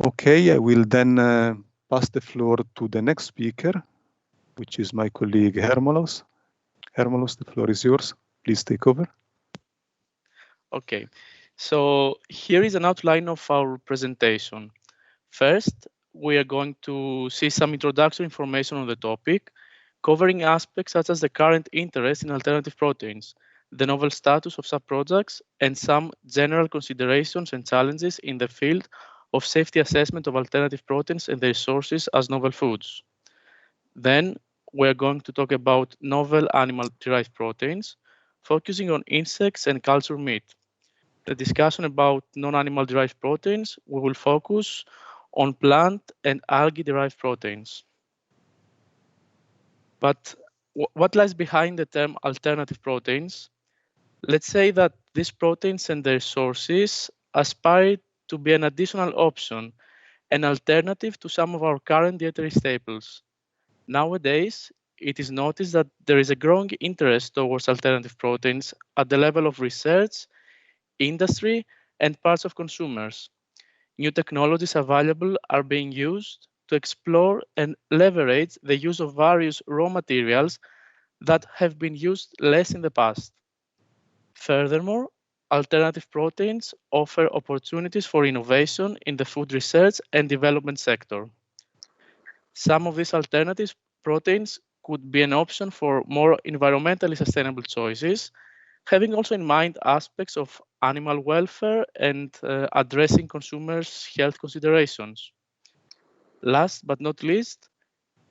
Okay, I will then pass the floor to the next speaker, which is my colleague Hermolos. Hermolos, the floor is yours. Please take over. Okay, so here is an outline of our presentation. First, we are going to see some introductory information on the topic, covering aspects such as the current interest in alternative proteins, the novel status of sub-products, and some general considerations and challenges in the field of safety assessment of alternative proteins and their sources as novel foods. Then, we are going to talk about novel animal-derived proteins, focusing on insects and culture meat. The discussion about non-animal derived proteins, we will focus on plant and algae-derived proteins. But what lies behind the term alternative proteins? Let's say that these proteins and their sources aspire to be an additional option, an alternative to some of our current dietary staples. Nowadays, it is noticed that there is a growing interest towards alternative proteins at the level of research, industry, and parts of consumers. New technologies available are being used to explore and leverage the use of various raw materials that have been used less in the past. Furthermore, alternative proteins offer opportunities for innovation in the food research and development sector. Some of these alternative proteins could be an option for more environmentally sustainable choices, having also in mind aspects of animal welfare and addressing consumers' health considerations. Last but not least,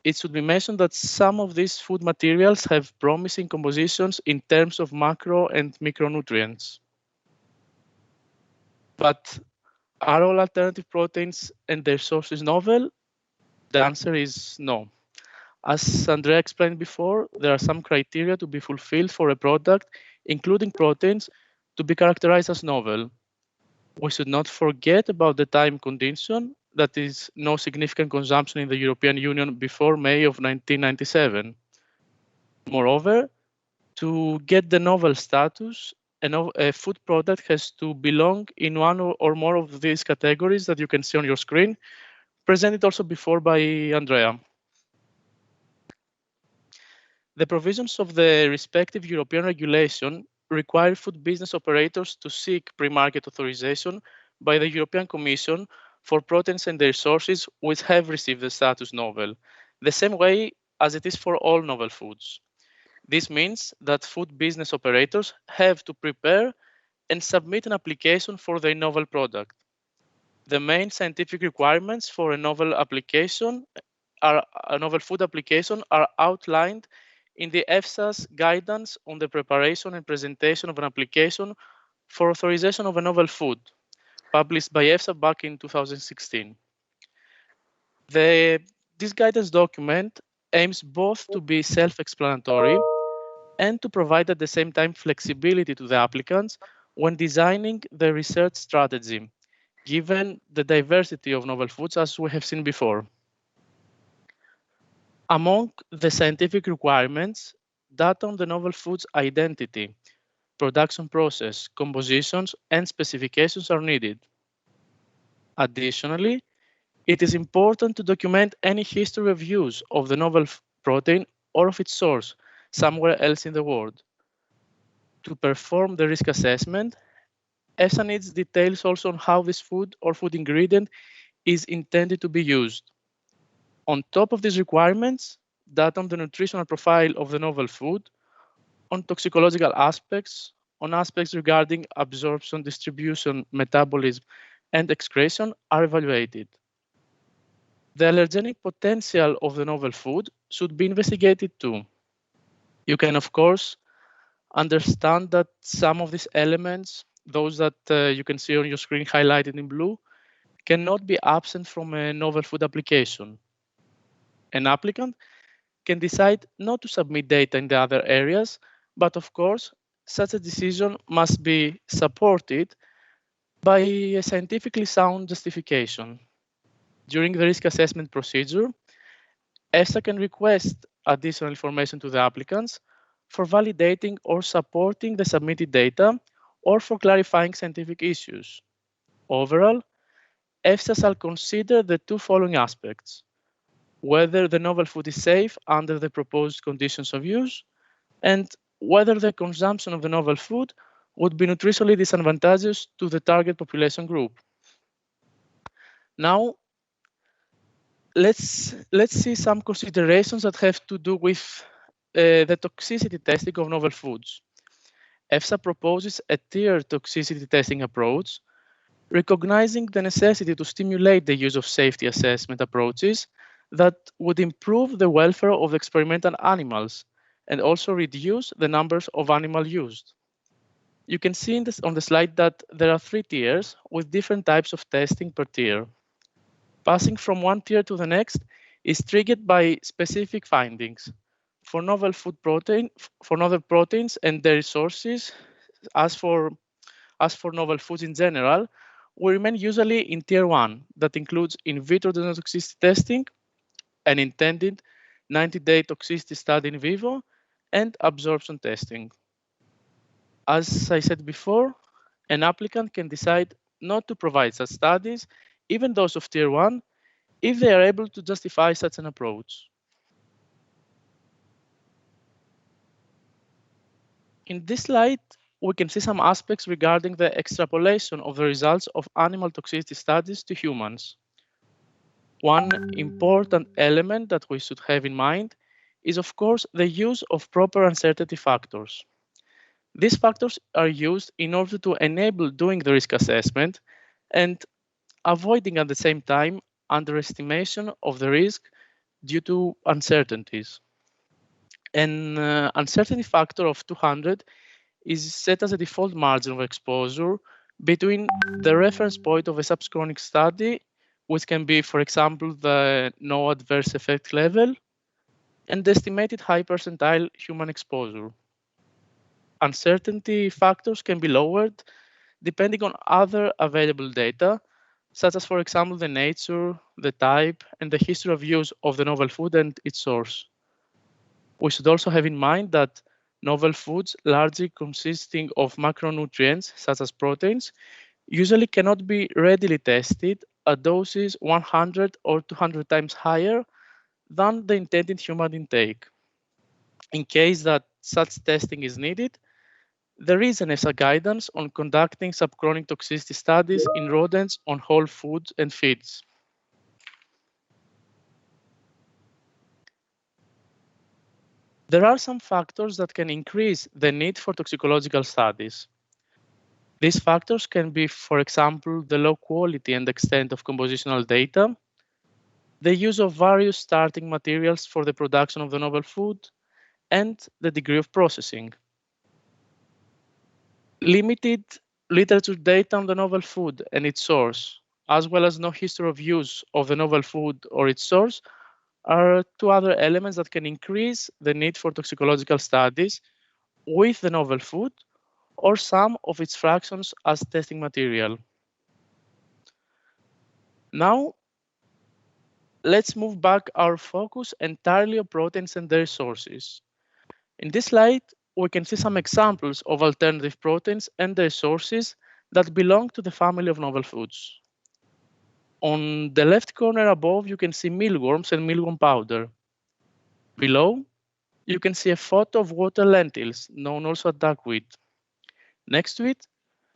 it should be mentioned that some of these food materials have promising compositions in terms of macro and micronutrients. But are all alternative proteins and their sources novel? The answer is no. As Andrea explained before, there are some criteria to be fulfilled for a product, including proteins, to be characterized as novel. We should not forget about the time condition, that is, no significant consumption in the European Union before May of 1997. Moreover, to get the novel status, a food product has to belong in one or more of these categories that you can see on your screen, presented also before by Andrea. The provisions of the respective European regulation require food business operators to seek pre-market authorization by the European Commission for proteins and their sources which have received the status novel, the same way as it is for all novel foods. This means that food business operators have to prepare and submit an application for their novel product. The main scientific requirements for a novel food application are outlined in the EFSA's guidance on the preparation and presentation of an application for authorization of a novel food, published by EFSA back in 2016. This guidance document aims both to be self-explanatory and to provide at the same time flexibility to the applicants when designing the research strategy, given the diversity of novel foods as we have seen before. Among the scientific requirements, data on the novel food's identity, production process, compositions, and specifications are needed. Additionally, it is important to document any history of use of the novel protein or of its source somewhere else in the world. To perform the risk assessment, EFSA needs details also on how this food or food ingredient is intended to be used. On top of these requirements, data on the nutritional profile of the novel food, on toxicological aspects, on aspects regarding absorption, distribution, metabolism, and excretion are evaluated. The allergenic potential of the novel food should be investigated too. You can, of course, understand that some of these elements, those that you can see on your screen highlighted in blue, cannot be absent from a novel food application. An applicant can decide not to submit data in the other areas, but of course, such a decision must be supported by a scientifically sound justification. During the risk assessment procedure, EFSA can request additional information to the applicants for validating or supporting the submitted data or for clarifying scientific issues. Overall, EFSA shall consider the two following aspects: whether the novel food is safe under the proposed conditions of use, and whether the consumption of the novel food would be nutritionally disadvantageous to the target population group. Now, let's see some considerations that have to do with the toxicity testing of novel foods. EFSA proposes a tiered toxicity testing approach, recognizing the necessity to stimulate the use of safety assessment approaches that would improve the welfare of experimental animals and also reduce the numbers of animals used. You can see on the slide that there are 3 tiers with different types of testing per tier. Passing from one tier to the next is triggered by specific findings. For novel proteins and their sources, as for novel foods in general, we remain usually in tier 1, that includes in vitro genotoxicity testing, an intended 90-day toxicity study in vivo, and absorption testing. As I said before, an applicant can decide not to provide such studies, even those of tier 1, if they are able to justify such an approach. In this slide, we can see some aspects regarding the extrapolation of the results of animal toxicity studies to humans. One important element that we should have in mind is, of course, the use of proper uncertainty factors. These factors are used in order to enable doing the risk assessment and avoiding at the same time underestimation of the risk due to uncertainties. An uncertainty factor of 200 is set as a default margin of exposure between the reference point of a subchronic study, which can be, for example, the no adverse effect level, and the estimated high percentile human exposure. Uncertainty factors can be lowered depending on other available data, such as, for example, the nature, the type, and the history of use of the novel food and its source. We should also have in mind that novel foods, largely consisting of macronutrients, such as proteins, usually cannot be readily tested at doses 100 or 200 times higher than the intended human intake. In case that such testing is needed, there is an EFSA guidance on conducting subchronic toxicity studies in rodents on whole foods and feeds. There are some factors that can increase the need for toxicological studies. These factors can be, for example, the low quality and extent of compositional data, the use of various starting materials for the production of the novel food, and the degree of processing. Limited literature data on the novel food and its source, as well as no history of use of the novel food or its source, are 2 other elements that can increase the need for toxicological studies with the novel food or some of its fractions as testing material. Now, let's move back our focus entirely on proteins and their sources. In this slide, we can see some examples of alternative proteins and their sources that belong to the family of novel foods. On the left corner above, you can see mealworms and mealworm powder. Below, you can see a photo of water lentils, known also as duckweed. Next to it,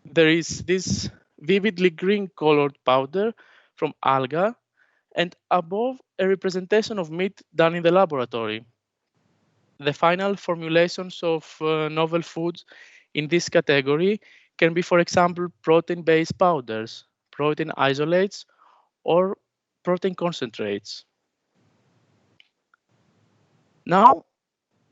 there is this vividly green colored powder from algae, and above, a representation of meat done in the laboratory. The final formulations of novel foods in this category can be, for example, protein-based powders, protein isolates, or protein concentrates. Now,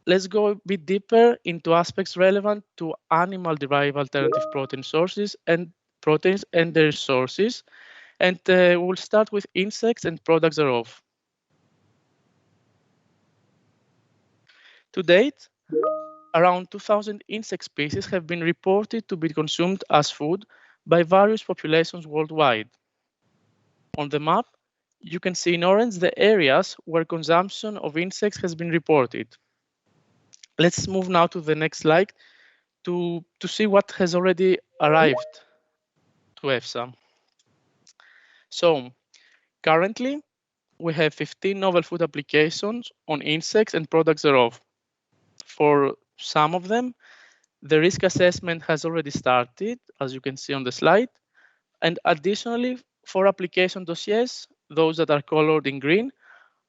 let's go a bit deeper into aspects relevant to animal-derived alternative protein sources and proteins and their sources. And we'll start with insects and products thereof. To date, around 2,000 insect species have been reported to be consumed as food by various populations worldwide. On the map, you can see in orange the areas where consumption of insects has been reported. Let's move now to the next slide to see what has already arrived to EFSA. So currently, we have 15 novel food applications on insects and products thereof. For some of them, the risk assessment has already started, as you can see on the slide. And additionally, for application dossiers, those that are colored in green,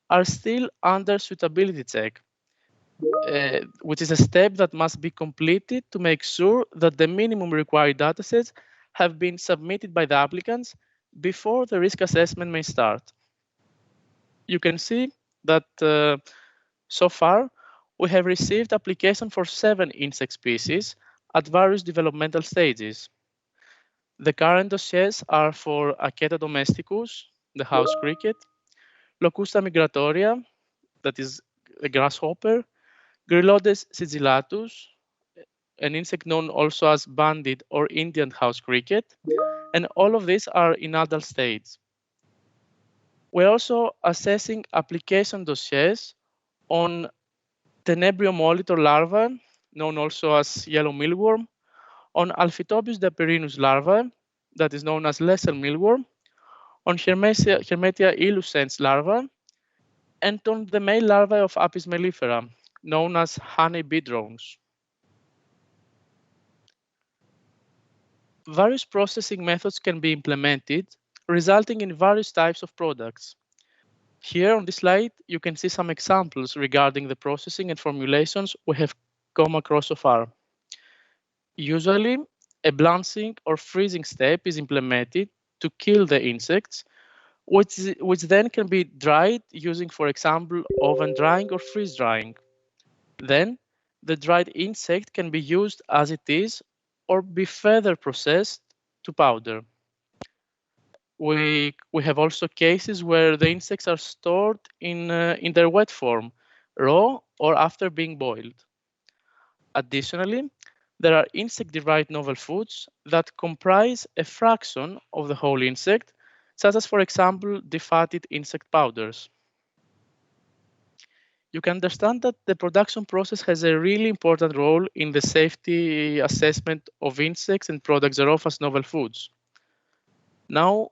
are still under suitability check, which is a step that must be completed to make sure that the minimum required datasets have been submitted by the applicants before the risk assessment may start. You can see that so far we have received application for 7 insect species at various developmental stages. The current dossiers are for Acheta domesticus, the house cricket, Locusta migratoria, that is a grasshopper, Grylodes sigillatus, an insect known also as banded or Indian house cricket, and all of these are in adult stage. We're also assessing application dossiers on Tenebrio molitor larva, known also as yellow mealworm, on Alphitobius daperinus larva, that is known as lesser mealworm, on Hermetia illucens larva, and on the male larvae of Apis mellifera, known as honey bee drones. Various processing methods can be implemented, resulting in various types of products. Here on this slide, you can see some examples regarding the processing and formulations we have come across so far. Usually, a blanching or freezing step is implemented to kill the insects, which then can be dried using, for example, oven drying or freeze drying. Then, the dried insect can be used as it is or be further processed to powder. We have also cases where the insects are stored in their wet form, raw or after being boiled. Additionally, there are insect-derived novel foods that comprise a fraction of the whole insect, such as, for example, defatted insect powders. You can understand that the production process has a really important role in the safety assessment of insects and products thereof as novel foods. Now,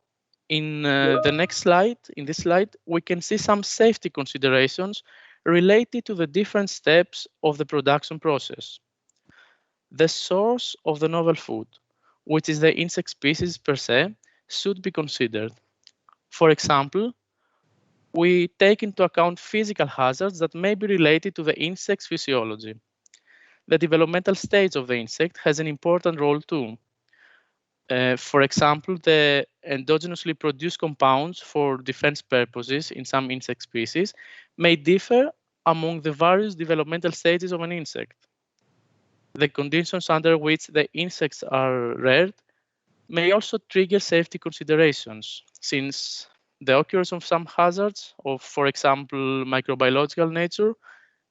in this slide, we can see some safety considerations related to the different steps of the production process. The source of the novel food, which is the insect species per se, should be considered. For example, we take into account physical hazards that may be related to the insect's physiology. The developmental stage of the insect has an important role too. For example, the endogenously produced compounds for defense purposes in some insect species may differ among the various developmental stages of an insect. The conditions under which the insects are reared may also trigger safety considerations, since the occurrence of some hazards of, for example, microbiological nature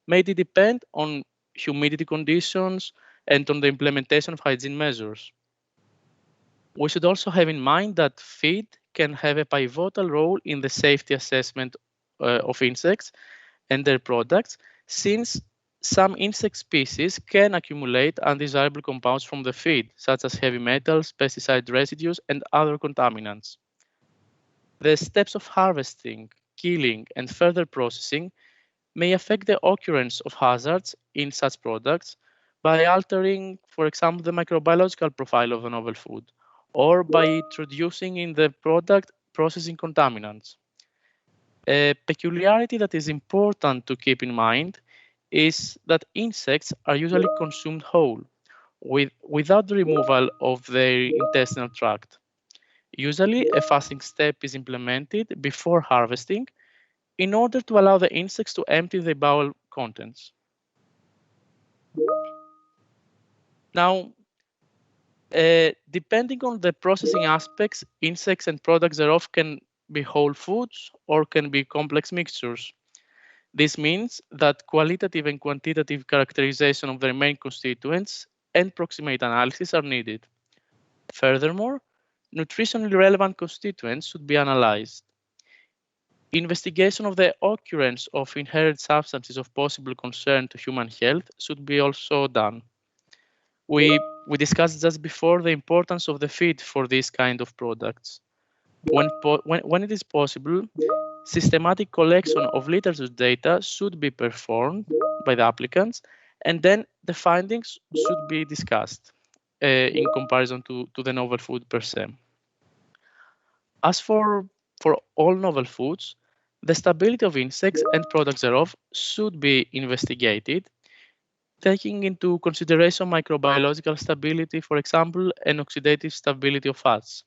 may depend on humidity conditions and on the implementation of hygiene measures. We should also have in mind that feed can have a pivotal role in the safety assessment of insects and their products, since some insect species can accumulate undesirable compounds from the feed, such as heavy metals, pesticide residues, and other contaminants. The steps of harvesting, killing, and further processing may affect the occurrence of hazards in such products by altering, for example, the microbiological profile of the novel food, or by introducing in the product processing contaminants. A peculiarity that is important to keep in mind is that insects are usually consumed whole, without the removal of their intestinal tract. Usually, a fasting step is implemented before harvesting in order to allow the insects to empty their bowel contents. Now, depending on the processing aspects, insects and products thereof can be whole foods or can be complex mixtures. This means that qualitative and quantitative characterization of their main constituents and proximate analysis are needed. Furthermore, nutritionally relevant constituents should be analyzed. Investigation of the occurrence of inherent substances of possible concern to human health should be also done. We discussed just before the importance of the feed for these kind of products. When it is possible, systematic collection of literature data should be performed by the applicants, and then the findings should be discussed in comparison to the novel food per se. As for all novel foods, the stability of insects and products thereof should be investigated, taking into consideration microbiological stability, for example, and oxidative stability of fats.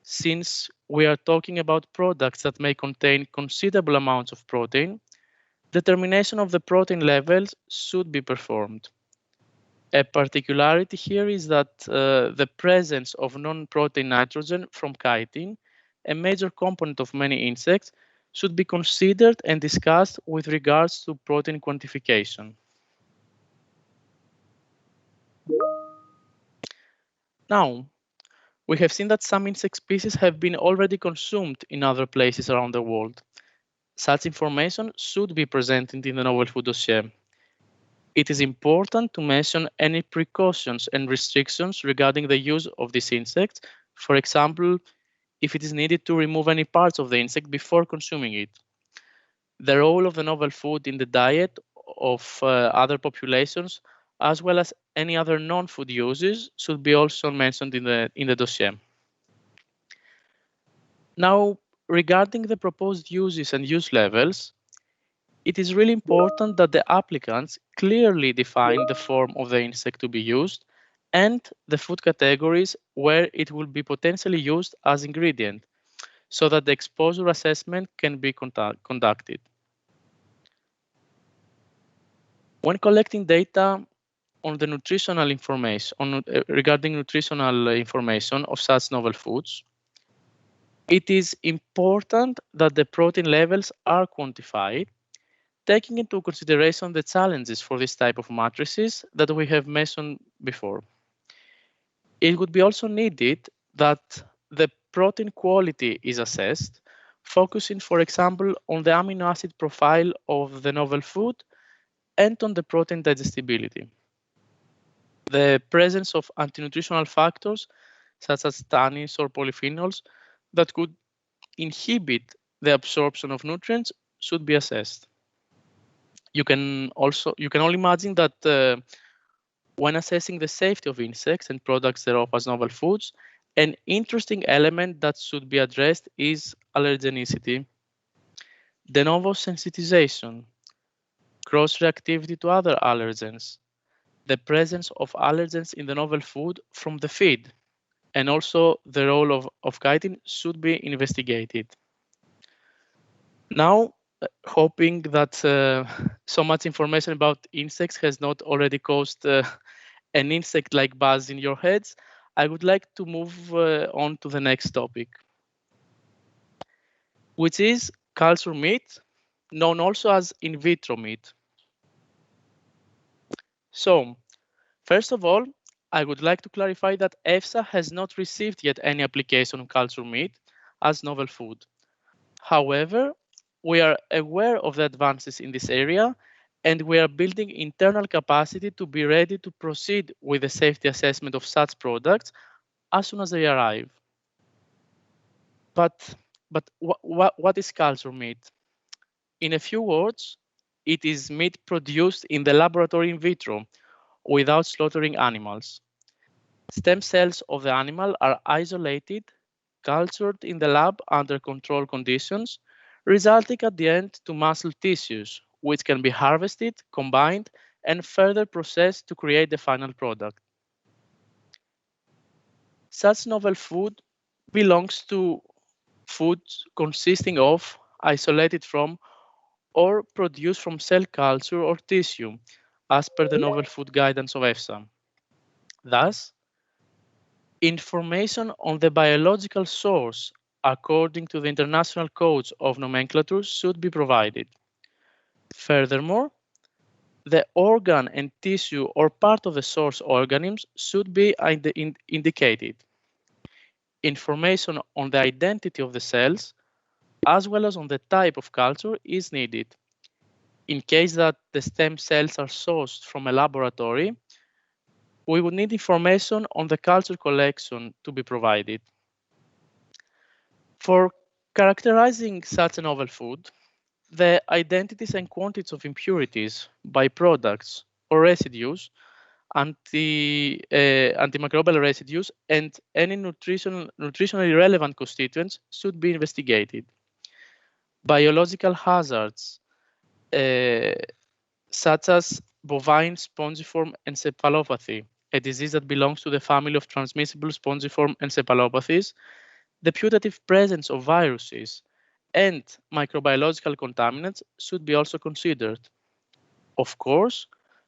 Since we are talking about products that may contain considerable amounts of protein, determination of the protein levels should be performed. A particularity here is that the presence of non-protein nitrogen from chitin, a major component of many insects, should be considered and discussed with regards to protein quantification. Now, we have seen that some insect species have been already consumed in other places around the world. Such information should be presented in the novel food dossier. It is important to mention any precautions and restrictions regarding the use of these insects. For example, if it is needed to remove any parts of the insect before consuming it. The role of the novel food in the diet of other populations, as well as any other non-food uses, should be also mentioned in the dossier. Now, regarding the proposed uses and use levels, it is really important that the applicants clearly define the form of the insect to be used and the food categories where it will be potentially used as ingredient, so that the exposure assessment can be conducted. When collecting data on the nutritional information, regarding nutritional information of such novel foods, it is important that the protein levels are quantified, taking into consideration the challenges for this type of matrices that we have mentioned before. It would be also needed that the protein quality is assessed, focusing, for example, on the amino acid profile of the novel food and on the protein digestibility. The presence of anti-nutritional factors, such as tannins or polyphenols, that could inhibit the absorption of nutrients should be assessed. You can only imagine that when assessing the safety of insects and products thereof as novel foods, an interesting element that should be addressed is allergenicity, de novo sensitization, cross-reactivity to other allergens, the presence of allergens in the novel food from the feed, and also the role of chitin should be investigated. Now, hoping that so much information about insects has not already caused an insect-like buzz in your heads, I would like to move on to the next topic, which is culture meat, known also as in vitro meat. So, first of all, I would like to clarify that EFSA has not received yet any application on culture meat as novel food. However, we are aware of the advances in this area, and we are building internal capacity to be ready to proceed with the safety assessment of such products as soon as they arrive. But what is culture meat? In a few words, it is meat produced in the laboratory in vitro without slaughtering animals. Stem cells of the animal are isolated, cultured in the lab under controlled conditions, resulting at the end to muscle tissues, which can be harvested, combined, and further processed to create the final product. Such novel food belongs to foods consisting of, isolated from, or produced from cell culture or tissue, as per the novel food guidance of EFSA. Thus, information on the biological source according to the International Codes of Nomenclature should be provided. Furthermore, the organ and tissue or part of the source organisms should be indicated. Information on the identity of the cells, as well as on the type of culture, is needed. In case that the stem cells are sourced from a laboratory, we would need information on the culture collection to be provided. For characterizing such a novel food, the identities and quantities of impurities, byproducts, or residues, antimicrobial residues, and any nutritionally relevant constituents should be investigated. Biological hazards, such as bovine spongiform encephalopathy, a disease that belongs to the family of transmissible spongiform encephalopathies, the putative presence of viruses and microbiological contaminants should be also considered. Of course,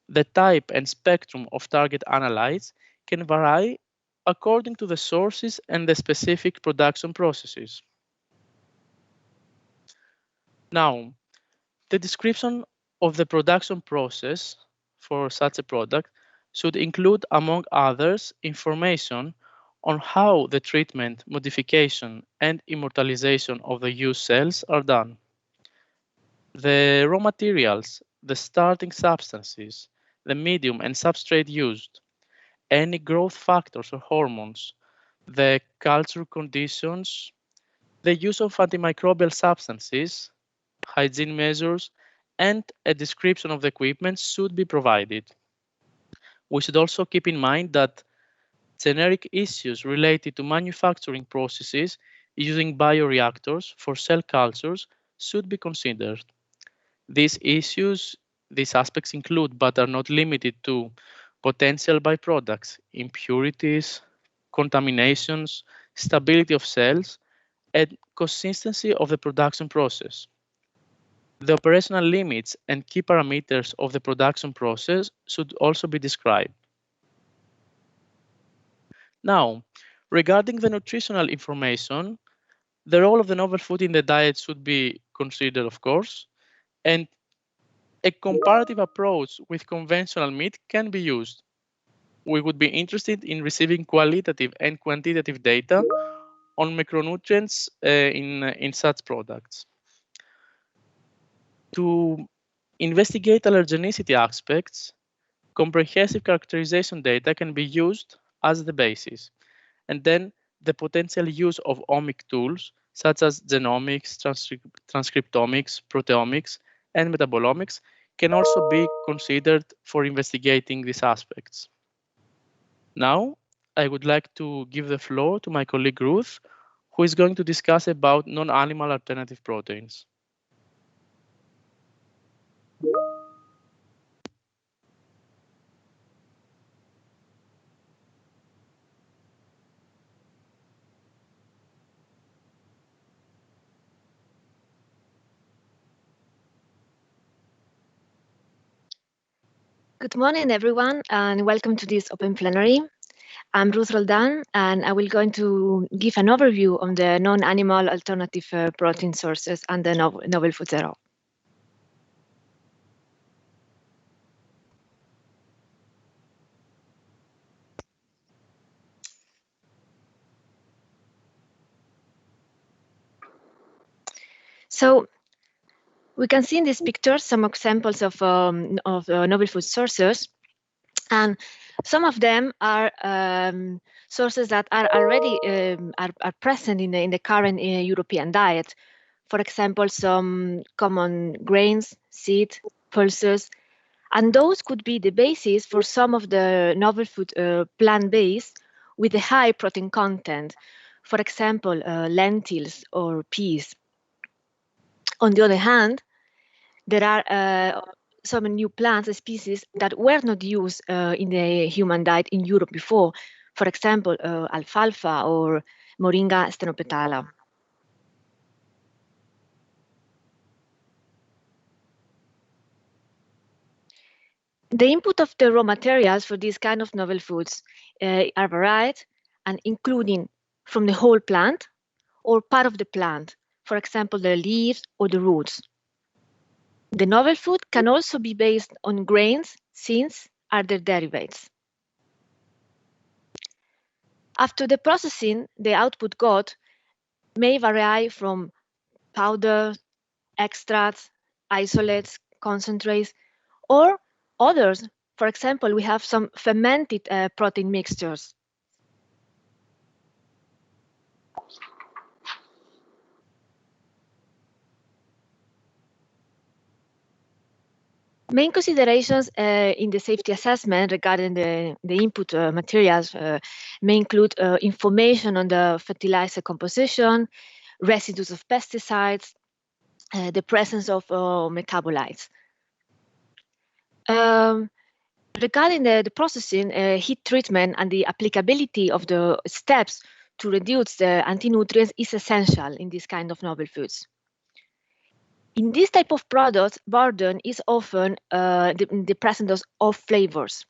the type and spectrum of target analytes can vary according to the sources and the specific production processes. Now, the description of the production process for such a product should include, among others, information on how the treatment, modification, and immortalization of the used cells are done. The raw materials, the starting substances, the medium and substrate used, any growth factors or hormones, the culture conditions, the use of antimicrobial substances, hygiene measures, and a description of the equipment should be provided. We should also keep in mind that generic issues related to manufacturing processes using bioreactors for cell cultures should be considered. These aspects include, but are not limited to, potential byproducts, impurities, contaminations, stability of cells, and consistency of the production process. The operational limits and key parameters of the production process should also be described. Now, regarding the nutritional information, the role of the novel food in the diet should be considered, of course, and a comparative approach with conventional meat can be used. We would be interested in receiving qualitative and quantitative data on macronutrients in such products. To investigate allergenicity aspects, comprehensive characterization data can be used as the basis, and then the potential use of omic tools such as genomics, transcriptomics, proteomics, and metabolomics can also be considered for investigating these aspects. Now, I would like to give the floor to my colleague Ruth, who is going to discuss about non-animal alternative proteins. Good morning, everyone, and welcome to this open plenary. I'm Ruth Roldan, and I will going to give an overview on the non-animal alternative protein sources and the novel food zero. So we can see in this picture some examples of novel food sources, and some of them are sources that are already are present in the current European diet. For example, some common grains, seeds, pulses, and those could be the basis for some of the novel food plant-based with a high protein content. For example, lentils or peas. On the other hand, there are some new plant species that were not used in the human diet in Europe before. For example, alfalfa or Moringa stenopetala. The input of the raw materials for these kind of novel foods are varied and including from the whole plant or part of the plant, for example, the leaves or the roots. The novel food can also be based on grains, seeds, or their derivatives. After the processing, the output got may vary from powder, extracts, isolates, concentrates, or others. For example, we have some fermented protein mixtures. Main considerations in the safety assessment regarding the input materials may include information on the fertilizer composition, residues of pesticides, the presence of metabolites. Regarding the processing, heat treatment, and the applicability of the steps to reduce the anti-nutrients is essential in this kind of novel foods. In this type of products, burden is often the presence of flavors.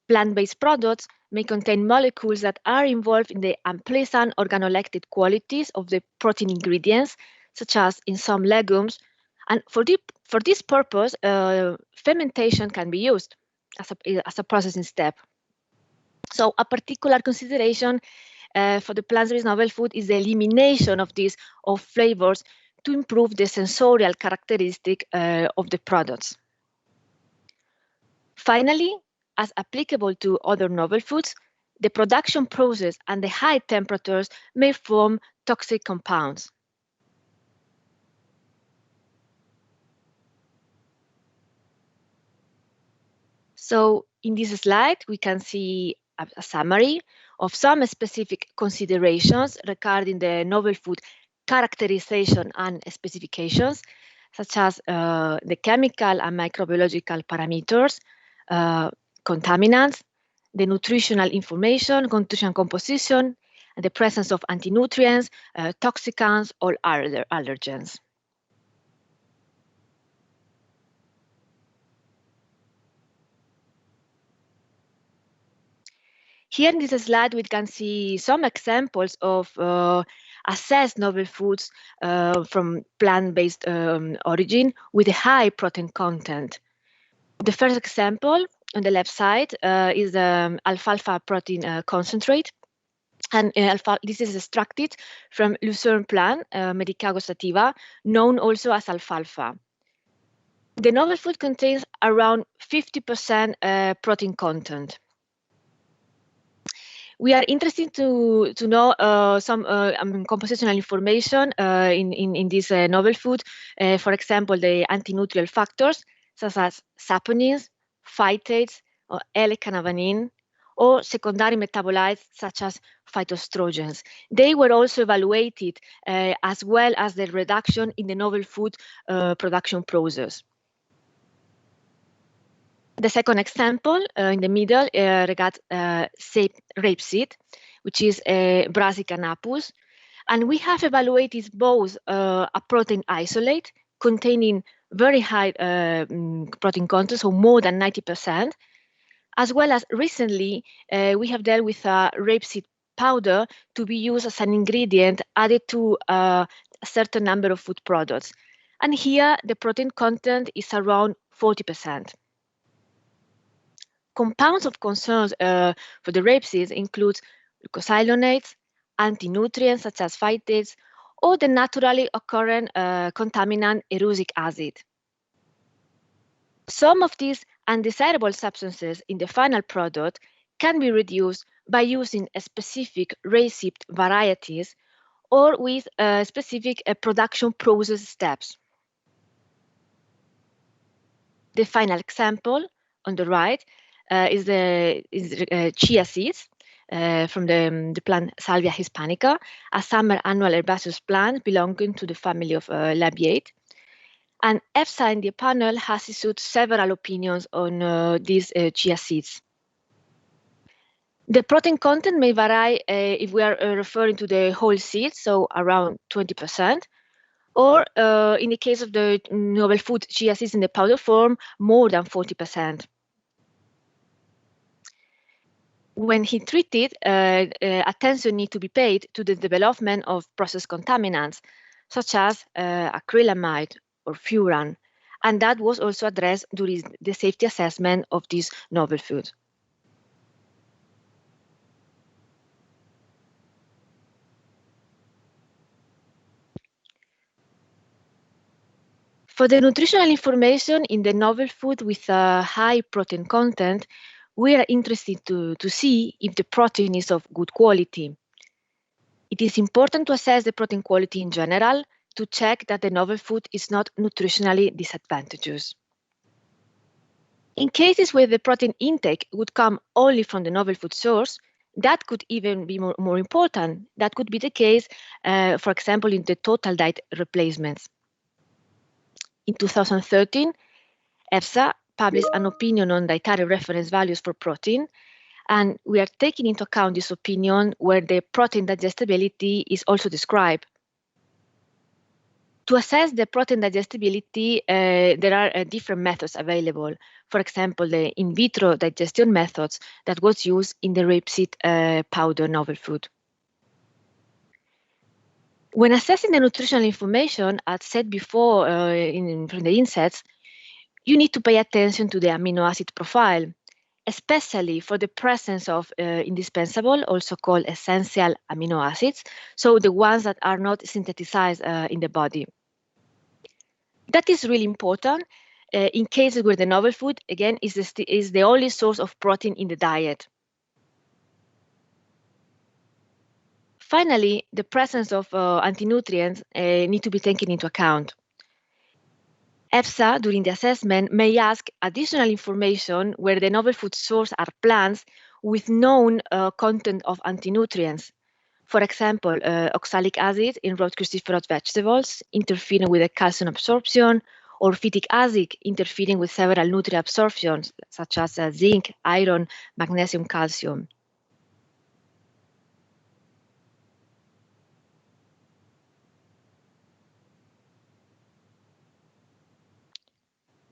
Plant-based products may contain molecules that are involved in the unpleasant organoleptic qualities of the protein ingredients, such as in some legumes. And for this purpose, fermentation can be used as a processing step. So a particular consideration for the plant-based novel food is the elimination of these flavors to improve the sensorial characteristic of the products. Finally, as applicable to other novel foods, the production process and the high temperatures may form toxic compounds. So in this slide, we can see a summary of some specific considerations regarding the novel food characterization and specifications, such as the chemical and microbiological parameters, contaminants, the nutritional information, nutrition composition, and the presence of anti-nutrients, toxicants, or other allergens. Here in this slide, we can see some examples of assessed novel foods from plant-based origin with a high protein content. The first example on the left side is alfalfa protein concentrate. And this is extracted from lucerne plant, Medicago sativa, known also as alfalfa. The novel food contains around 50% protein content. We are interested to know some compositional information in this novel food. For example, the anti-nutrient factors such as saponins, phytates, or L-cannabinine, or secondary metabolites such as phytoestrogens. They were also evaluated as well as the reduction in the novel food production process. The second example in the middle regards rapeseed, which is Brassica napus. And we have evaluated both a protein isolate containing very high protein content, so more than 90%, as well as recently we have dealt with a rapeseed powder to be used as an ingredient added to a certain number of food products. And here the protein content is around 40%. Compounds of concern for the rapeseed include glucosinolates, anti-nutrients such as phytates, or the naturally occurring contaminant erucic acid. Some of these undesirable substances in the final product can be reduced by using specific rapeseed varieties or with specific production process steps. The final example on the right is chia seeds from the plant Salvia hispanica, a summer annual herbaceous plant belonging to the family of Labiate. And EFSA in the panel has issued several opinions on these chia seeds. The protein content may vary if we are referring to the whole seeds, so around 20%, or in the case of the novel food chia seeds in the powder form, more than 40%. When heat treated, attention needs to be paid to the development of process contaminants, such as acrylamide or furan, and that was also addressed during the safety assessment of this novel food. For the nutritional information in the novel food with a high protein content, we are interested to see if the protein is of good quality. It is important to assess the protein quality in general to check that the novel food is not nutritionally disadvantageous. In cases where the protein intake would come only from the novel food source, that could even be more important. That could be the case, for example, in the total diet replacements. In 2013, EFSA published an opinion on dietary reference values for protein, and we are taking into account this opinion where the protein digestibility is also described. To assess the protein digestibility, there are different methods available. For example, the in vitro digestion methods that was used in the rapeseed powder novel food. When assessing the nutritional information, as said before from the insets, you need to pay attention to the amino acid profile, especially for the presence of indispensable, also called essential amino acids, so the ones that are not synthesized in the body. That is really important in cases where the novel food, again, is the only source of protein in the diet. Finally, the presence of antinutrients need to be taken into account. EFSA, during the assessment, may ask additional information where the novel food source are plants with known content of antinutrients. For example, oxalic acid in raw cruciferous vegetables interfering with the calcium absorption, or phytic acid interfering with several nutrient absorptions, such as zinc, iron, magnesium, calcium.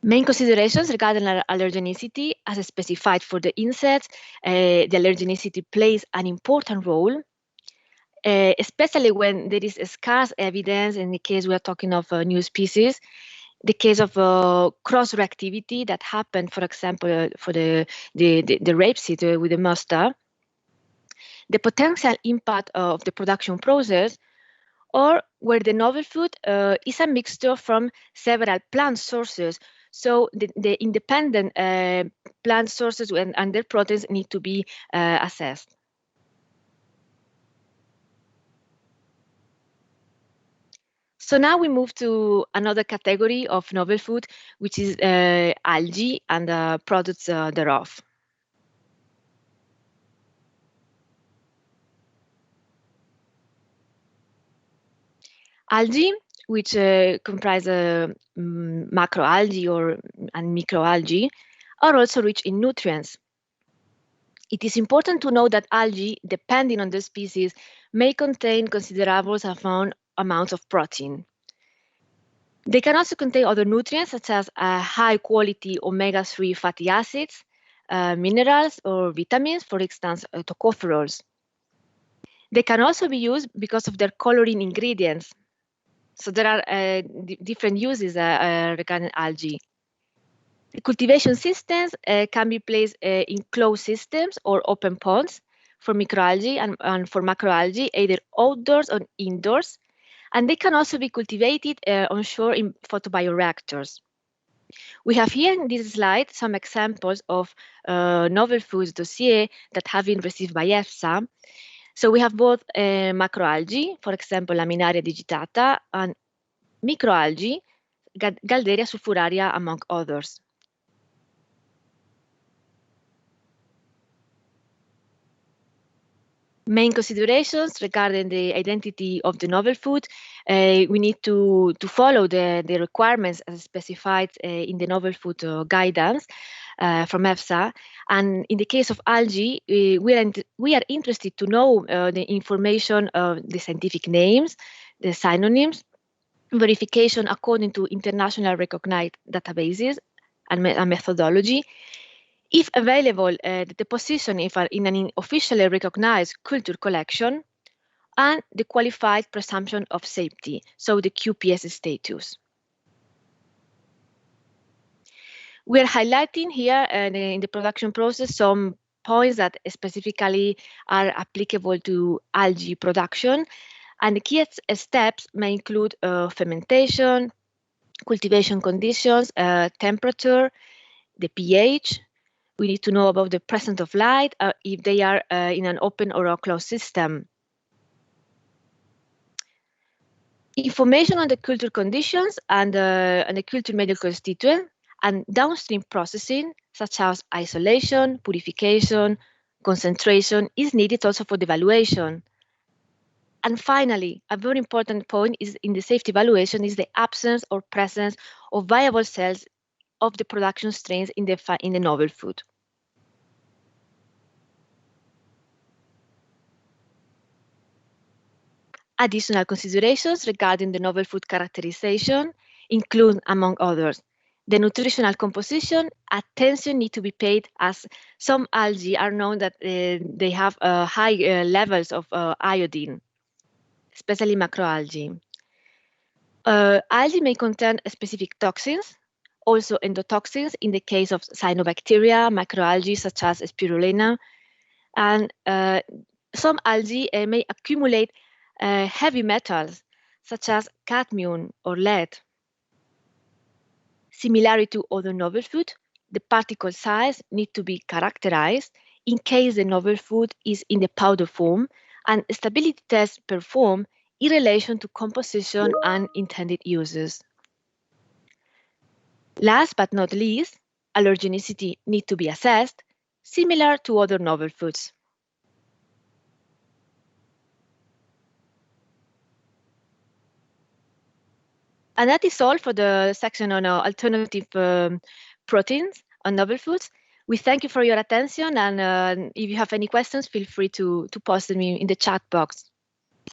Main considerations regarding allergenicity, as specified for the insects, the allergenicity plays an important role, especially when there is scarce evidence in the case we are talking of new species. The case of cross-reactivity that happened, for example, for the rapeseed with the mustard, the potential impact of the production process, or where the novel food is a mixture from several plant sources. So the independent plant sources and their proteins need to be assessed. So now we move to another category of novel food, which is algae and products thereof. Algae, which comprise macroalgae and microalgae, are also rich in nutrients. It is important to know that algae, depending on the species, may contain considerable amounts of protein. They can also contain other nutrients, such as high-quality omega-3 fatty acids, minerals, or vitamins, for instance, tocopherols. They can also be used because of their coloring ingredients. So there are different uses regarding algae. The cultivation systems can be placed in closed systems or open ponds for microalgae and for macroalgae, either outdoors or indoors. And they can also be cultivated on shore in photobioreactors. We have here in this slide some examples of novel foods dossier that have been received by EFSA. So we have both macroalgae, for example, Laminaria digitata, and microalgae, Galderia sulfuraria, among others. Main considerations regarding the identity of the novel food, we need to follow the requirements as specified in the novel food guidance from EFSA. And in the case of algae, we are interested to know the information of the scientific names, the synonyms, verification according to international recognized databases and methodology. If available, the position in an officially recognized culture collection, and the qualified presumption of safety, so the QPS status. We are highlighting here in the production process some points that specifically are applicable to algae production, and the key steps may include fermentation, cultivation conditions, temperature, the pH. We need to know about the presence of light, if they are in an open or a closed system. Information on the culture conditions and the culture medical constituent and downstream processing such as isolation, purification, concentration, is needed also for the evaluation. And finally, a very important point is in the safety evaluation is the absence or presence of viable cells of the production strains in the novel food. Additional considerations regarding the novel food characterization include, among others, the nutritional composition. Attention needs to be paid as some algae are known that they have high levels of iodine, especially macroalgae. Algae may contain specific toxins, also endotoxins in the case of cyanobacteria, macroalgae such as spirulina, and some algae may accumulate heavy metals such as cadmium or lead. Similarly to other novel food, the particle size needs to be characterized in case the novel food is in the powder form, and stability tests performed in relation to composition and intended uses. Last but not least, allergenicity needs to be assessed, similar to other novel foods. And that is all for the section on alternative proteins on novel foods. We thank you for your attention, and if you have any questions, feel free to post them in the chat box.